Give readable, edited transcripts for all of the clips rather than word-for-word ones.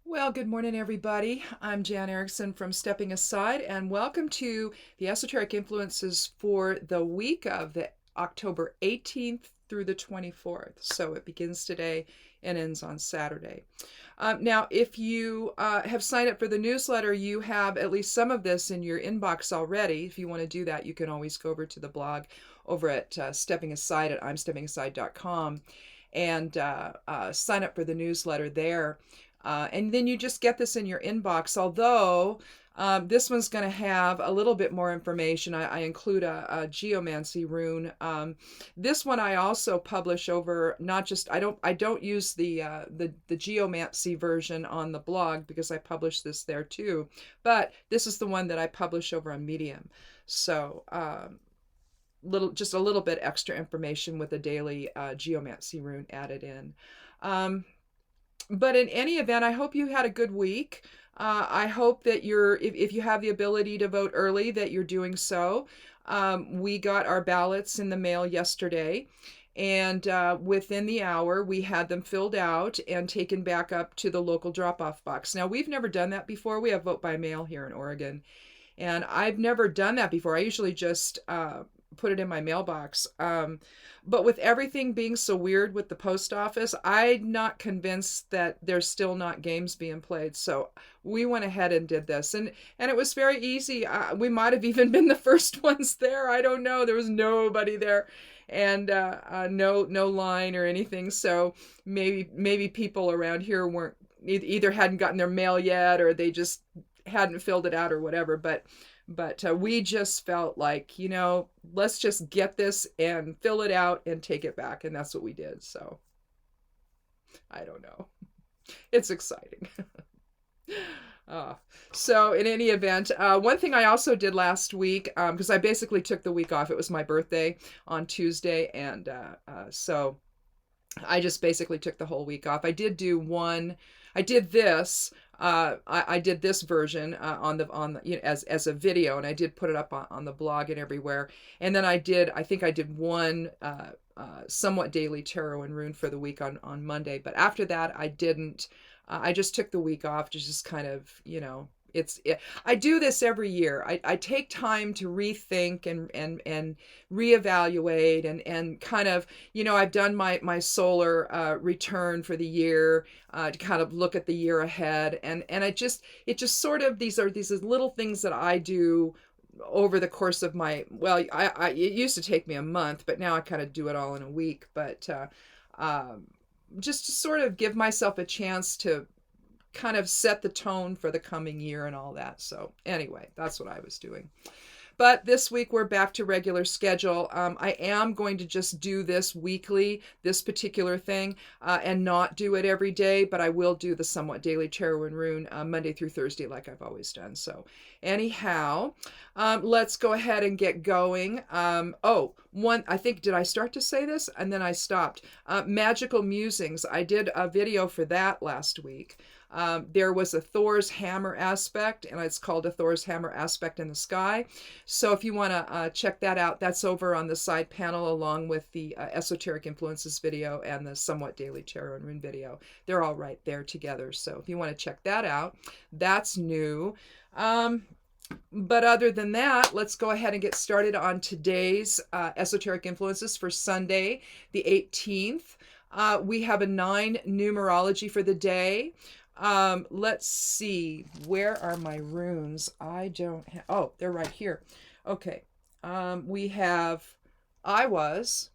Well, good morning, everybody. I'm Jan Erickson from Stepping Aside, and welcome to the Esoteric Influences for the week of the October 18th through the 24th. So it begins today and ends on Saturday. Now, if you have signed up for the newsletter, you have at least some of this in your inbox already. If you want to do that, you can always go over to the blog over at Stepping Aside at imsteppingaside.com and sign up for the newsletter there. And then you just get this in your inbox, although this one's going to have a little bit more information. I include a geomancy rune. This one I also publish over, not just, I don't use the geomancy version on the blog because I publish this there too, but this is the one that I publish over on Medium. So just a little bit extra information with a daily geomancy rune added in. But in any event, I hope you had a good week. I hope that if you have the ability to vote early, that you're doing so. We got our ballots in the mail yesterday, and within the hour, we had them filled out and taken back up to the local drop-off box. Now, we've never done that before. We have vote by mail here in Oregon, and I've never done that before. I usually just put it in my mailbox. But with everything being so weird with the post office, I'm not convinced that there's still not games being played. So we went ahead and did this, and it was very easy. We might have even been the first ones there. I don't know. There was nobody there, and no line or anything. So maybe people around here weren't either hadn't gotten their mail yet, or they just hadn't filled it out or whatever. But we just felt like, let's just get this and fill it out and take it back. And that's what we did. So I don't know. It's exciting. So in any event, one thing I also did last week, because I basically took the week off. It was my birthday on Tuesday. And so I just basically took the whole week off. I did this. I did this version on the as a video, and I did put it up on the blog and everywhere. And then I think I did one somewhat daily tarot and rune for the week on Monday. But after that, I didn't. I just took the week off to just kind of I do this every year. I take time to rethink and reevaluate and kind of, I've done my solar return for the year to kind of look at the year ahead. And it just sort of, these are these little things that I do over the course of it used to take me a month, but now I kind of do it all in a week. But just to sort of give myself a chance to kind of set the tone for the coming year and all that. So anyway, that's what I was doing. But this week we're back to regular schedule. I am going to just do this weekly, this particular thing, and not do it every day, but I will do the somewhat daily tarot and rune Monday through Thursday like I've always done. So anyhow, let's go ahead and get going. I think, did I start to say this? And then I stopped. Magical Musings. I did a video for that last week. There was a Thor's hammer aspect, and it's called a Thor's hammer aspect in the sky. So if you want to check that out, that's over on the side panel along with the Esoteric Influences video and the Somewhat Daily Tarot and Rune video. They're all right there together. So if you want to check that out, that's new. But other than that, let's go ahead and get started on today's Esoteric Influences for Sunday, the 18th. We have a 9 numerology for the day. Let's see, where are my runes? I don't have, they're right here. Okay. We have I was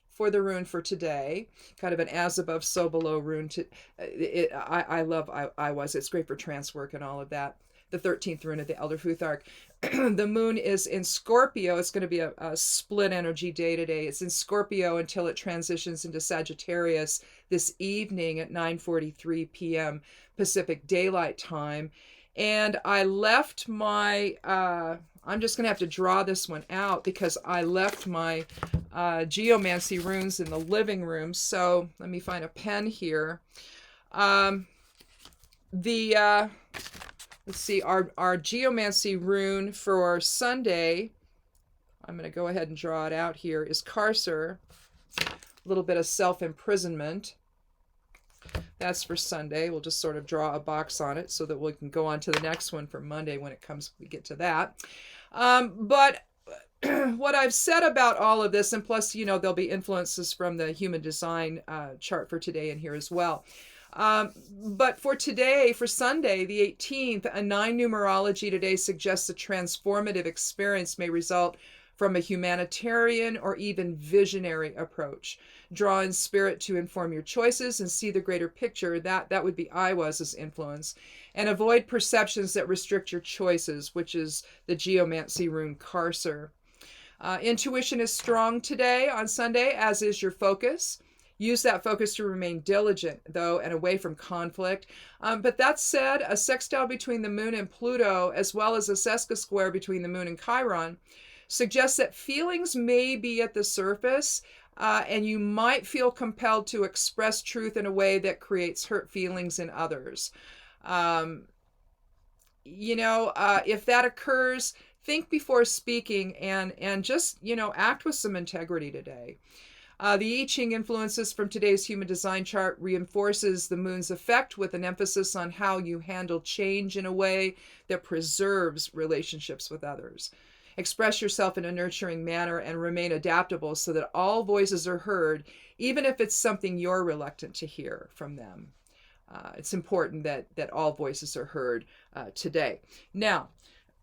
for the rune for today, kind of an as above, so below rune. I love I was. It's great for trance work and all of that. The 13th rune of the Elder Futhark. The moon is in Scorpio. It's going to be a split energy day today. It's in Scorpio until it transitions into Sagittarius this evening at 9:43 p.m. Pacific Daylight Time. And I left my, I'm just going to have to draw this one out because I left my geomancy runes in the living room. So let me find a pen here. Let's see, our geomancy rune for Sunday, I'm going to go ahead and draw it out here, is Carcer, a little bit of self-imprisonment. That's for Sunday. We'll just sort of draw a box on it so that we can go on to the next one for Monday when we get to that. But what I've said about all of this, and plus, there'll be influences from the human design chart for today in here as well. But for today, for Sunday, the 18th, a 9 numerology today suggests a transformative experience may result from a humanitarian or even visionary approach. Draw in spirit to inform your choices and see the greater picture. That would be Iwa's influence. And avoid perceptions that restrict your choices, which is the geomancy rune Karser. Intuition is strong today on Sunday, as is your focus. Use that focus to remain diligent, though, and away from conflict. But that said, a sextile between the moon and Pluto, as well as a sesquisquare between the moon and Chiron, suggests that feelings may be at the surface, and you might feel compelled to express truth in a way that creates hurt feelings in others. If that occurs, think before speaking and just, act with some integrity today. The I Ching influences from today's human design chart reinforces the moon's effect with an emphasis on how you handle change in a way that preserves relationships with others. Express yourself in a nurturing manner and remain adaptable so that all voices are heard, even if it's something you're reluctant to hear from them. It's important that all voices are heard today. Now,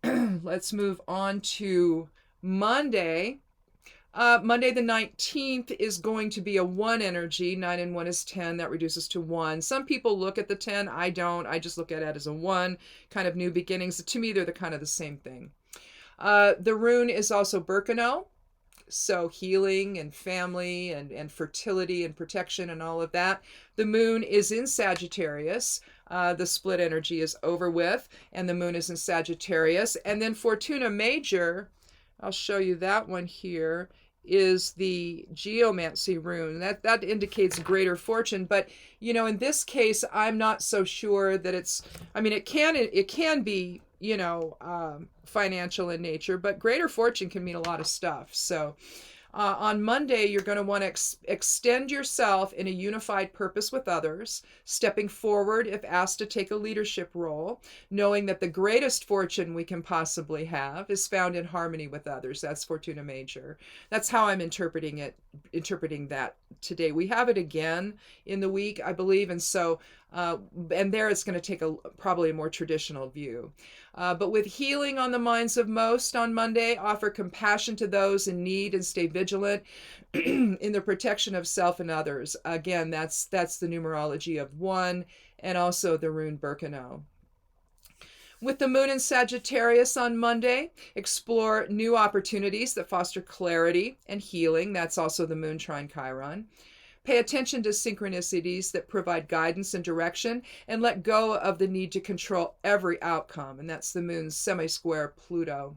let's move on to Monday. Monday the 19th is going to be a 1 energy. 9 and 1 is 10. That reduces to 1. Some people look at the 10. I don't. I just look at it as a 1, kind of new beginnings. To me, they're kind of the same thing. The rune is also Berkano. So healing and family and fertility and protection and all of that. The moon is in Sagittarius. The split energy is over with, and the moon is in Sagittarius. And then Fortuna Major, I'll show you that one here, is the geomancy rune. That indicates greater fortune, but in this case, I'm not so sure that it can be, financial in nature, but greater fortune can mean a lot of stuff. So on Monday, you're going to want to extend yourself in a unified purpose with others, stepping forward if asked to take a leadership role, knowing that the greatest fortune we can possibly have is found in harmony with others. That's Fortuna Major. That's how I'm interpreting that today. We have it again in the week, I believe, and so and there it's going to take probably a more traditional view. But with healing on the minds of most on Monday, offer compassion to those in need and stay vigilant in the protection of self and others. Again, that's the numerology of 1 and also the rune Berkano. With the moon in Sagittarius on Monday, explore new opportunities that foster clarity and healing. That's also the moon trine Chiron. Pay attention to synchronicities that provide guidance and direction, and let go of the need to control every outcome. And that's the moon's semi-square Pluto.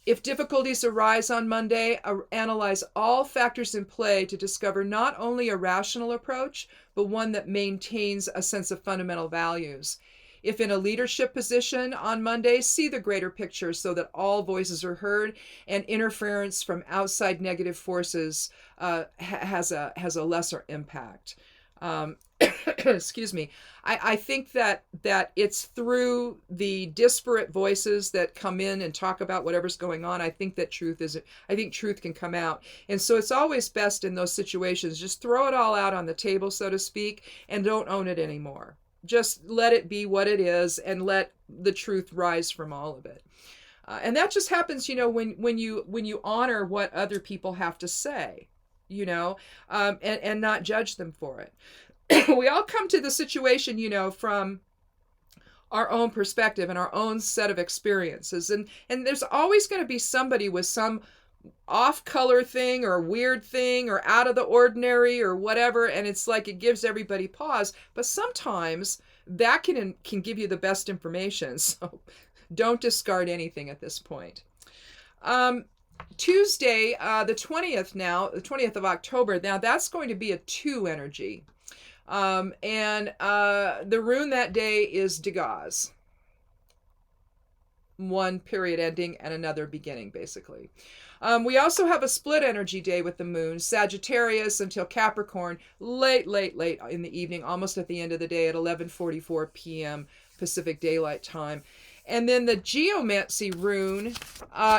If difficulties arise on Monday, analyze all factors in play to discover not only a rational approach, but one that maintains a sense of fundamental values. If in a leadership position on Monday, see the greater picture so that all voices are heard and interference from outside negative forces has a lesser impact. Excuse me. I think that it's through the disparate voices that come in and talk about whatever's going on. I think truth can come out. And so it's always best in those situations, just throw it all out on the table, so to speak, and don't own it anymore. Just let it be what it is and let the truth rise from all of it. And that just happens, when you honor what other people have to say, and not judge them for it. We all come to the situation, from our own perspective and our own set of experiences. And there's always going to be somebody with some off-color thing or weird thing or out of the ordinary or whatever, and it's like it gives everybody pause. But sometimes that can give you the best information. So don't discard anything at this point. Tuesday, the 20th of October, now that's going to be a 2 energy. And the rune that day is Degas. 1 period ending and another beginning, basically. We also have a split energy day with the moon, Sagittarius until Capricorn, late in the evening, almost at the end of the day at 11:44 p.m. Pacific Daylight Time. And then the geomancy rune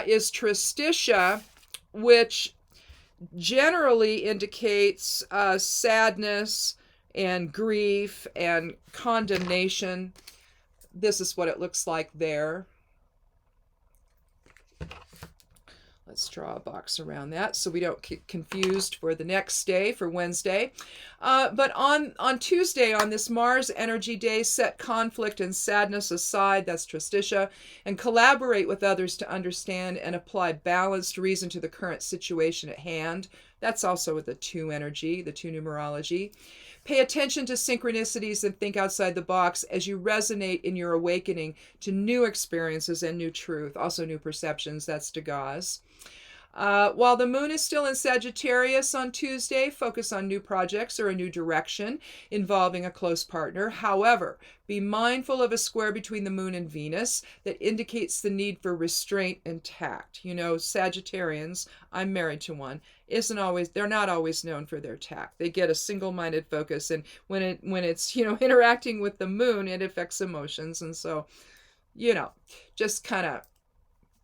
is Tristitia, which generally indicates sadness and grief and condemnation. This is what it looks like there. Let's draw a box around that so we don't get confused for the next day, for Wednesday. But on Tuesday, on this Mars energy day, set conflict and sadness aside, that's Tristitia, and collaborate with others to understand and apply balanced reason to the current situation at hand. That's also with the 2 energy, the 2 numerology. Pay attention to synchronicities and think outside the box as you resonate in your awakening to new experiences and new truth, also new perceptions, that's Degas. While the moon is still in Sagittarius on Tuesday, focus on new projects or a new direction involving a close partner. However, be mindful of a square between the moon and Venus that indicates the need for restraint and tact. You know, Sagittarians, I'm married to one, they're not always known for their tact. They get a single-minded focus, and when it's interacting with the moon, it affects emotions. And so, just kind of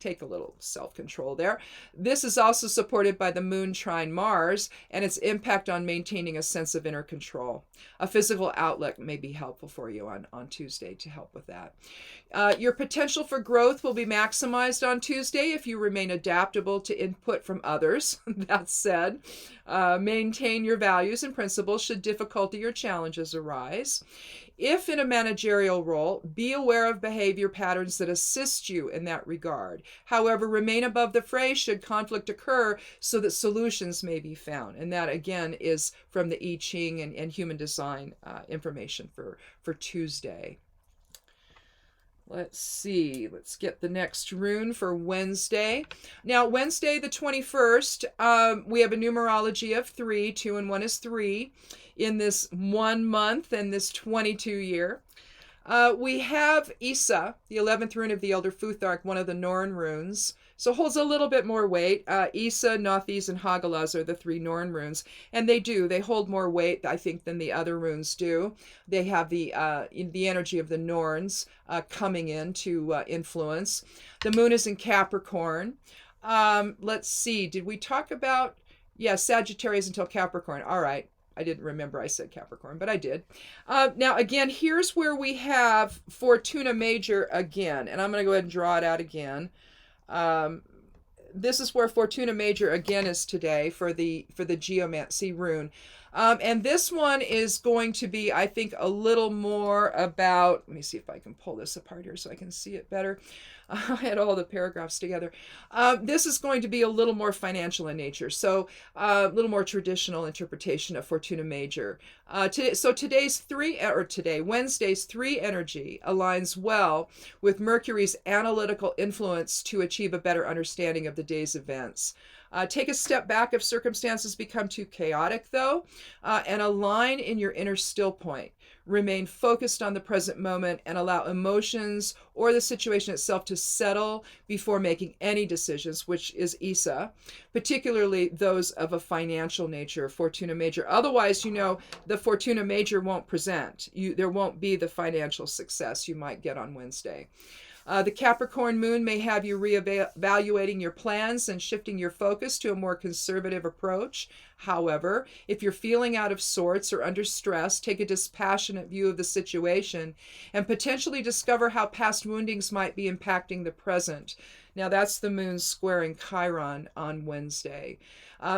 take a little self-control there. This is also supported by the moon trine Mars and its impact on maintaining a sense of inner control. A physical outlet may be helpful for you on Tuesday to help with that. Your potential for growth will be maximized on Tuesday if you remain adaptable to input from others. That said, maintain your values and principles should difficulty or challenges arise. If in a managerial role, be aware of behavior patterns that assist you in that regard. However, remain above the fray should conflict occur so that solutions may be found. And that, again, is from the I Ching and human design information for Tuesday. Let's see. Let's get the next rune for Wednesday. Now, Wednesday the 21st, we have a numerology of 3. 2 and 1 is 3 in this 1 month and this 22 year. We have Isa, the 11th rune of the Elder Futhark, one of the Norn runes. So holds a little bit more weight. Isa, Nothes, and Hagalaz are the 3 Norn runes. And they hold more weight, I think, than the other runes do. They have the energy of the Norns coming in to influence. The moon is in Capricorn. Let's see, did we talk about, Sagittarius until Capricorn. All right. I didn't remember I said Capricorn, but I did. Now, again, here's where we have Fortuna Major again. And I'm going to go ahead and draw it out again. This is where Fortuna Major again is today for the Geomancy rune. And this one is going to be, I think, a little more about, let me see if I can pull this apart here so I can see it better. I had all the paragraphs together. This is going to be a little more financial in nature, so a little more traditional interpretation of Fortuna Major. Wednesday's 3 energy aligns well with Mercury's analytical influence to achieve a better understanding of the day's events. Take a step back if circumstances become too chaotic, though, and align in your inner still point. Remain focused on the present moment and allow emotions or the situation itself to settle before making any decisions, which is Isa, particularly those of a financial nature, Fortuna Major. Otherwise, the Fortuna Major won't present. There won't be the financial success you might get on Wednesday. The Capricorn moon may have you reevaluating your plans and shifting your focus to a more conservative approach. However, if you're feeling out of sorts or under stress, take a dispassionate view of the situation and potentially discover how past woundings might be impacting the present. Now, that's the moon squaring Chiron on Wednesday.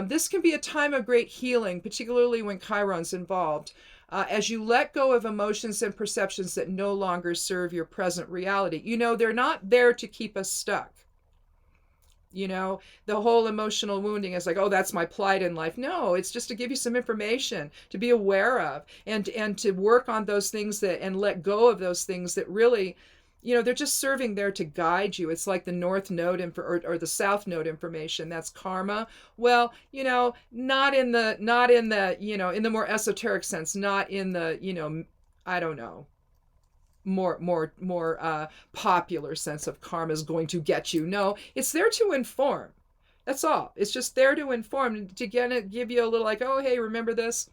This can be a time of great healing, particularly when Chiron's involved. As you let go of emotions and perceptions that no longer serve your present reality. They're not there to keep us stuck. The whole emotional wounding is like, oh, that's my plight in life. No, it's just to give you some information to be aware of and to work on those things and let go of those things that really, they're just serving there to guide you. It's like the North Node or the South Node information. That's karma. Well, not in the in the more esoteric sense, not in the, I don't know, more popular sense of karma is going to get you. No, it's there to inform. That's all. It's just there to inform, to give you a little like, oh, hey, remember this?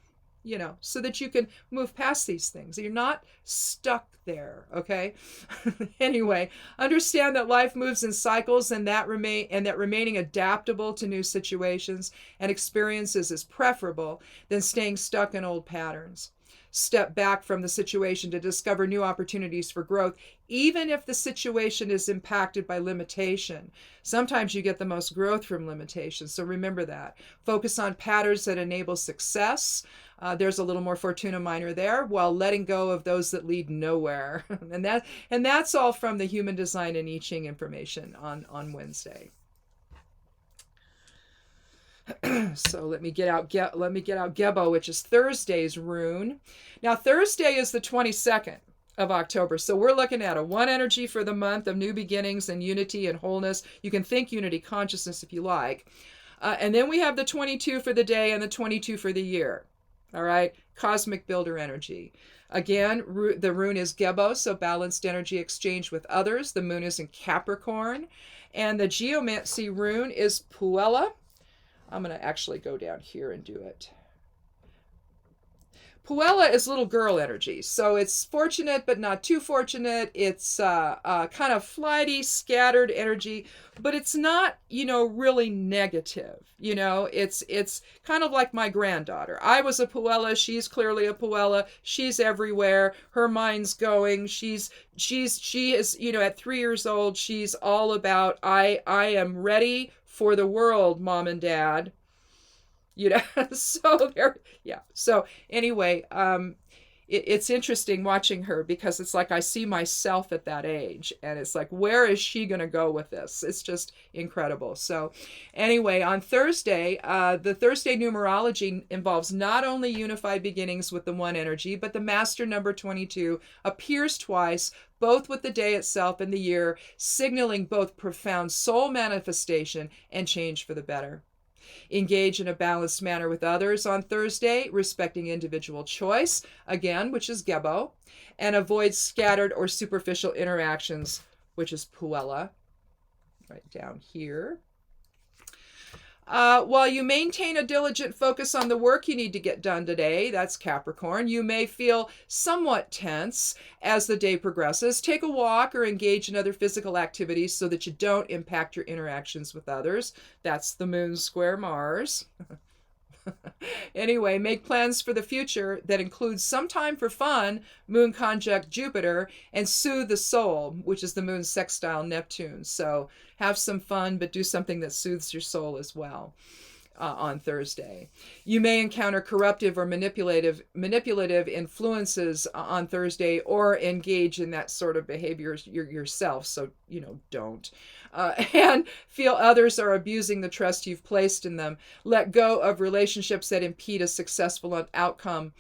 So that you can move past these things. You're not stuck there, okay? Anyway, understand that life moves in cycles, and that remaining adaptable to new situations and experiences is preferable than staying stuck in old patterns. Step back from the situation to discover new opportunities for growth, even if the situation is impacted by limitation. Sometimes you get the most growth from limitation, so remember that. Focus on patterns that enable success. There's a little more Fortuna Minor there, while letting go of those that lead nowhere. and that's all from the Human Design and I Ching information on Wednesday. So let me get out Gebo, which is Thursday's rune. Now Thursday is the 22nd of October. So we're looking at a 1 energy for the month of new beginnings and unity and wholeness. You can think unity consciousness if you like. And then we have the 22 for the day and the 22 for the year. All right, cosmic builder energy. Again, the rune is Gebo, so balanced energy exchange with others. The moon is in Capricorn. And the geomancy rune is Puella. I'm going to actually go down here and do it. Puella is little girl energy, so it's fortunate but not too fortunate. It's kind of flighty, scattered energy, but it's not, really negative. It's kind of like my granddaughter. I was a Puella. She's clearly a Puella. She's everywhere. Her mind's going. She is, at 3 years old. She's all about I am ready for the world, Mom and Dad. So anyway, it's interesting watching her, because it's like I see myself at that age, and it's like, where is she going to go with this? It's just incredible. So anyway, on Thursday, the Thursday numerology involves not only unified beginnings with the 1 energy, but the master number 22 appears twice, both with the day itself and the year, signaling both profound soul manifestation and change for the better. Engage in a balanced manner with others on Thursday, respecting individual choice, again, which is Gebo, and avoid scattered or superficial interactions, which is Puella, right down here. While you maintain a diligent focus on the work you need to get done today, that's Capricorn, you may feel somewhat tense as the day progresses. Take a walk or engage in other physical activities so that you don't impact your interactions with others. That's the moon square Mars. Anyway, make plans for the future that includes some time for fun, moon conjunct Jupiter, and soothe the soul, which is the moon sextile Neptune. So have some fun, but do something that soothes your soul as well. On Thursday, you may encounter corruptive or manipulative influences on Thursday, or engage in that sort of behavior yourself. So don't. And feel others are abusing the trust you've placed in them. Let go of relationships that impede a successful outcome,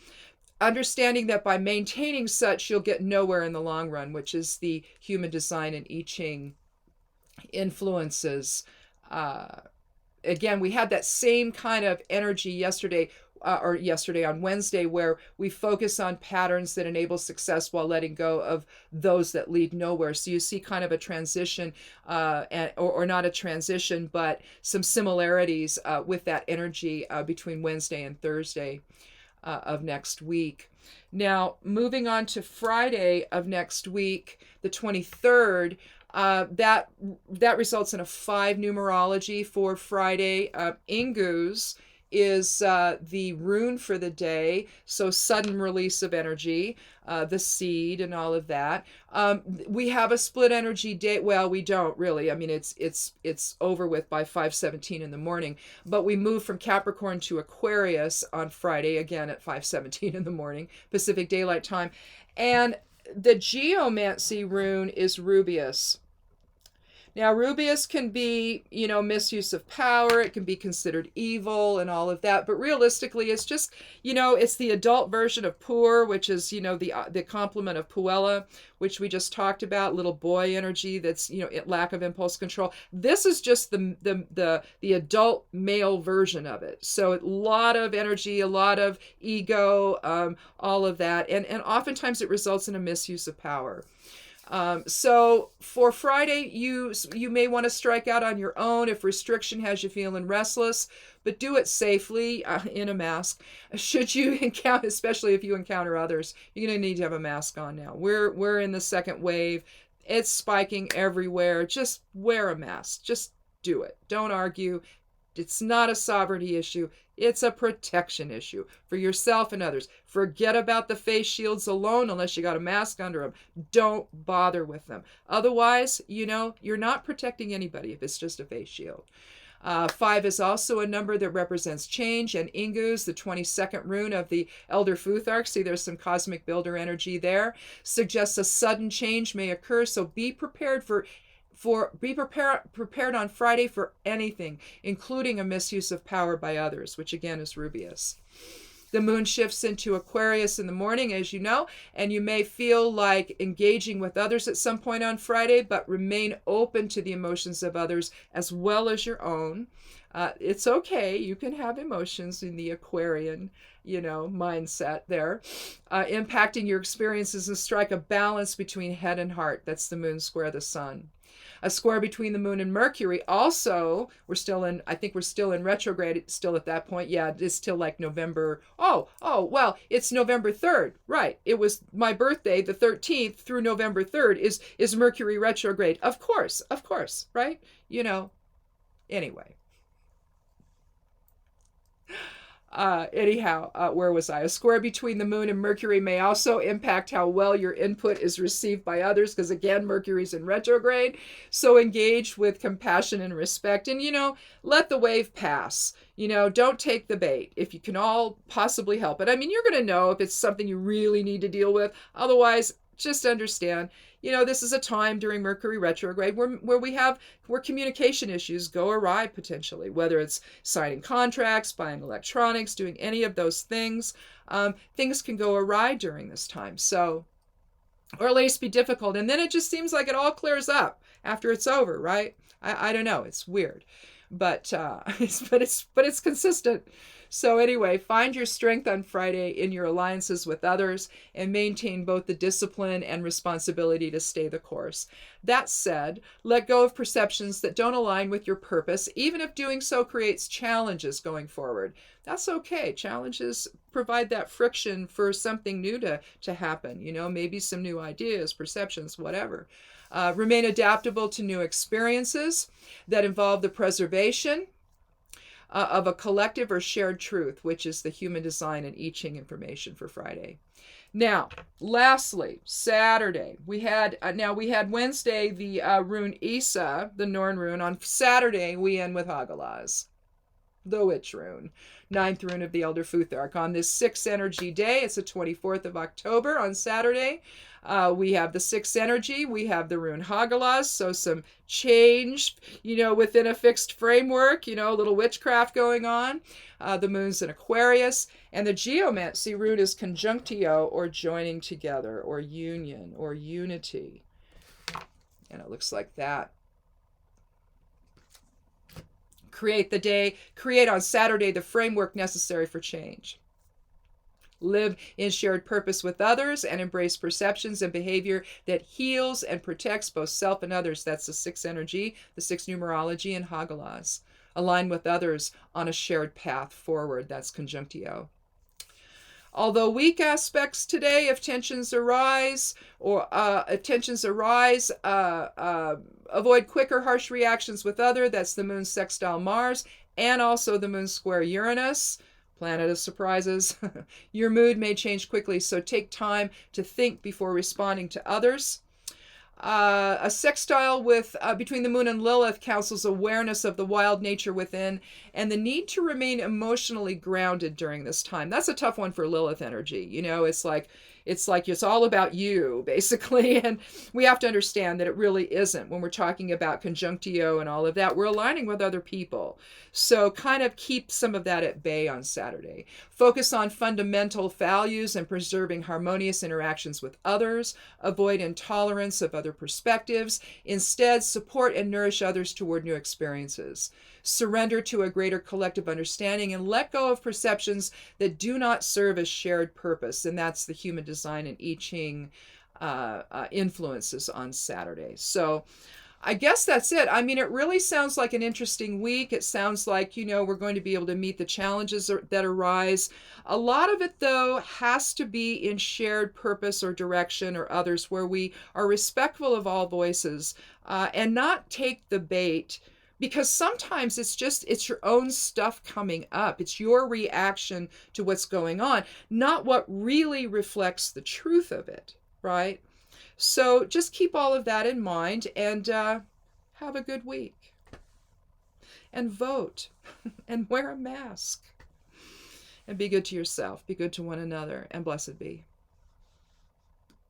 understanding that by maintaining such, you'll get nowhere in the long run, which is the Human Design and I Ching influences. Again, we had that same kind of energy yesterday on Wednesday, where we focus on patterns that enable success while letting go of those that lead nowhere. So you see kind of a transition, or not a transition, but some similarities with that energy between Wednesday and Thursday of next week. Now, moving on to Friday of next week, the 23rd, that results in a 5 numerology for Friday. Ingus is the rune for the day, so sudden release of energy, the seed and all of that. We have a split energy day. Well, we don't really. I mean, it's over with by 5:17 in the morning, but we move from Capricorn to Aquarius on Friday, again at 5:17 in the morning, Pacific Daylight Time. And the geomancy rune is Rubeus. Now, Rubeus can be, misuse of power. It can be considered evil and all of that. But realistically, it's just, it's the adult version of Pur, which is, the complement of Puella, which we just talked about, little boy energy that's, lack of impulse control. This is just the adult male version of it. So a lot of energy, a lot of ego, all of that. And oftentimes it results in a misuse of power. So for Friday, you may want to strike out on your own if restriction has you feeling restless, but do it safely in a mask. Should you encounter, especially if you encounter others, you're going to need to have a mask on now. We're in the second wave. It's spiking everywhere. Just wear a mask. Just do it. Don't argue. It's not a sovereignty issue. It's a protection issue for yourself and others. Forget about the face shields alone unless you got a mask under them. Don't bother with them. Otherwise, you're not protecting anybody if it's just a face shield. 5 is also a number that represents change, and Ingu's, the 22nd rune of the Elder Futhark, see there's some cosmic builder energy there, suggests a sudden change may occur, so be prepared prepared on Friday for anything, including a misuse of power by others, which again is Rubeus. The moon shifts into Aquarius in the morning, as you know, and you may feel like engaging with others at some point on Friday, but remain open to the emotions of others as well as your own. It's okay. You can have emotions in the Aquarian, mindset there, impacting your experiences, and strike a balance between head and heart. That's the moon square the sun. A square between the moon and Mercury. Also, we're still in retrograde still at that point. Yeah, it's still like November. Well, it's November 3rd. Right. It was my birthday, the 13th through November 3rd is Mercury retrograde. Of course, right? Anyway. Where was I? A square between the moon and Mercury may also impact how well your input is received by others, because again, Mercury's in retrograde. So engage with compassion and respect, and let the wave pass. Don't take the bait if you can all possibly help it. I mean, you're going to know if it's something you really need to deal with. Otherwise, just understand, this is a time during Mercury retrograde where communication issues go awry potentially, whether it's signing contracts, buying electronics, doing any of those things. Things can go awry during this time. So, or at least be difficult. And then it just seems like it all clears up after it's over, right? I don't know. It's weird, but it's consistent. So anyway, find your strength on Friday in your alliances with others and maintain both the discipline and responsibility to stay the course. That said, let go of perceptions that don't align with your purpose, even if doing so creates challenges going forward. That's okay. Challenges provide that friction for something new to happen, maybe some new ideas, perceptions, whatever. Remain adaptable to new experiences that involve the preservation of a collective or shared truth, which is the human design and I Ching information for Friday. Now, lastly, Saturday. We had Wednesday the rune Isa, the Norn rune. On Saturday, we end with Hagalaz, the witch rune, 9th rune of the Elder Futhark. On this 6th energy day, it's the 24th of October on Saturday, we have the 6th energy, we have the rune Hagalaz, so some change, within a fixed framework, a little witchcraft going on. The moon's in Aquarius, and the geomancy rune is conjunctio, or joining together, or union, or unity. And it looks like that. Create on Saturday the framework necessary for change. Live in shared purpose with others and embrace perceptions and behavior that heals and protects both self and others. That's the 6th energy, the 6th numerology, and Hagalaz. Align with others on a shared path forward. That's conjunctio. Although weak aspects today, if tensions arise, avoid quick or harsh reactions with other. That's the moon sextile Mars, and also the moon square Uranus, planet of surprises. Your mood may change quickly, so take time to think before responding to others. A sextile between the moon and Lilith counsels awareness of the wild nature within and the need to remain emotionally grounded during this time. That's a tough one for Lilith energy. It's like it's all about you, basically. And we have to understand that it really isn't. When we're talking about conjunctio and all of that, we're aligning with other people. So kind of keep some of that at bay on Saturday. Focus on fundamental values and preserving harmonious interactions with others. Avoid intolerance of other perspectives. Instead, support and nourish others toward new experiences. Surrender to a greater collective understanding and let go of perceptions that do not serve a shared purpose. And that's the human design and I Ching influences on Saturday. So I guess that's it. I mean, it really sounds like an interesting week. It sounds like, we're going to be able to meet the challenges that arise. A lot of it, though, has to be in shared purpose or direction or others, where we are respectful of all voices and not take the bait. Because sometimes it's your own stuff coming up. It's your reaction to what's going on, not what really reflects the truth of it, right? So just keep all of that in mind, and have a good week. And vote. And wear a mask. And be good to yourself. Be good to one another. And blessed be.